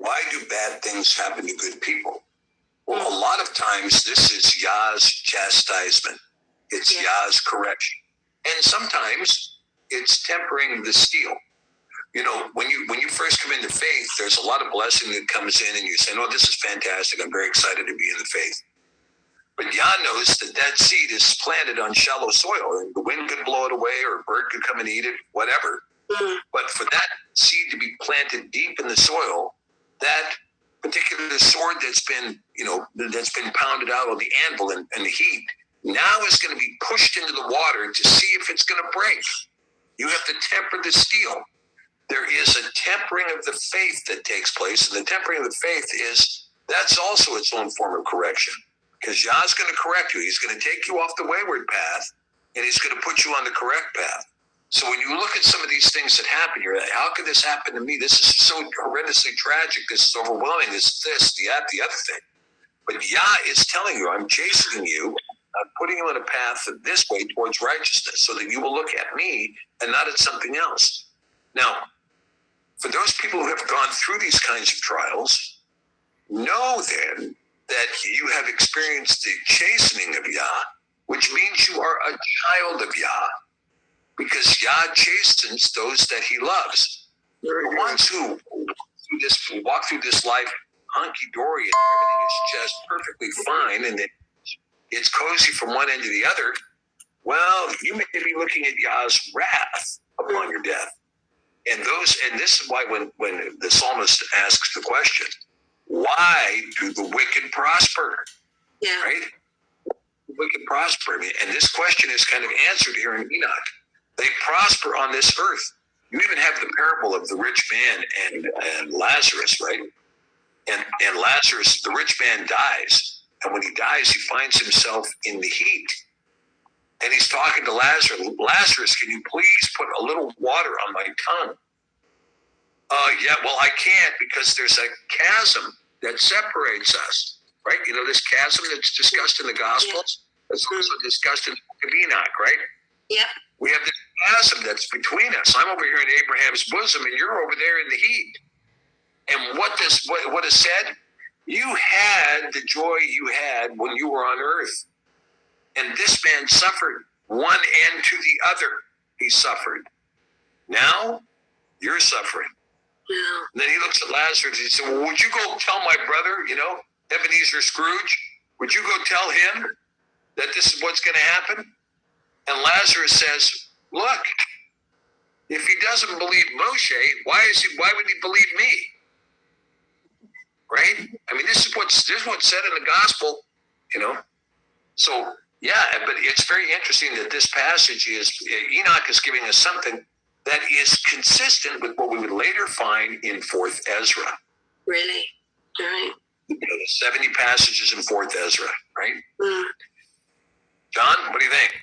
why do bad things happen to good people? Well, a lot of times this is Yah's chastisement. It's Yah's correction. And sometimes it's tempering the steel. You know, when you first come into faith, there's a lot of blessing that comes in and you say, "Oh, this is fantastic. I'm very excited to be in the faith." But Yah knows that that seed is planted on shallow soil, and the wind could blow it away, or a bird could come and eat it, whatever. But for that seed to be planted deep in the soil, that particular sword that's been pounded out on the anvil and the heat, now is going to be pushed into the water to see if it's going to break. You have to temper the steel. There is a tempering of the faith that takes place, and the tempering of the faith that's also its own form of correction. Because Yah's going to correct you. He's going to take you off the wayward path, and he's going to put you on the correct path. So when you look at some of these things that happen, you're like, how could this happen to me? This is so horrendously tragic. This is overwhelming. This is this, the other thing. But Yah is telling you, I'm chastening you. I'm putting you on a path this way towards righteousness so that you will look at me and not at something else. Now, for those people who have gone through these kinds of trials, know then that you have experienced the chastening of Yah, which means you are a child of Yah, because Yah chastens those that he loves. The ones who walk through this life hunky-dory and everything is just perfectly fine and it's cozy from one end to the other, well, you may be looking at Yah's wrath upon your death. And this is why when the psalmist asks the question, why do the wicked prosper? Yeah. Right? The wicked prosper. And this question is kind of answered here in Enoch. They prosper on this earth. You even have the parable of the rich man and Lazarus, right? And Lazarus, the rich man dies. And when he dies, he finds himself in the heat. And he's talking to Lazarus. Lazarus, can you please put a little water on my tongue? Yeah, well, I can't, because there's a chasm that separates us, right? You know, this chasm that's discussed in the Gospels? That's also discussed in the book of Enoch, right? Yeah. We have this chasm that's between us. I'm over here in Abraham's bosom, and you're over there in the heat. And what is said? You had the joy you had when you were on earth. And this man suffered one end to the other. He suffered. Now, you're suffering. Yeah. And then he looks at Lazarus and he said, well, would you go tell my brother, Ebenezer Scrooge, would you go tell him that this is what's going to happen? And Lazarus says, look, if he doesn't believe Moshe, why would he believe me? Right? I mean, this is what's said in the gospel, So, yeah, but it's very interesting that this passage Enoch is giving us something that is consistent with what we would later find in 4th Ezra. Really? Right. The 70 passages in 4th Ezra, right? John, what do you think?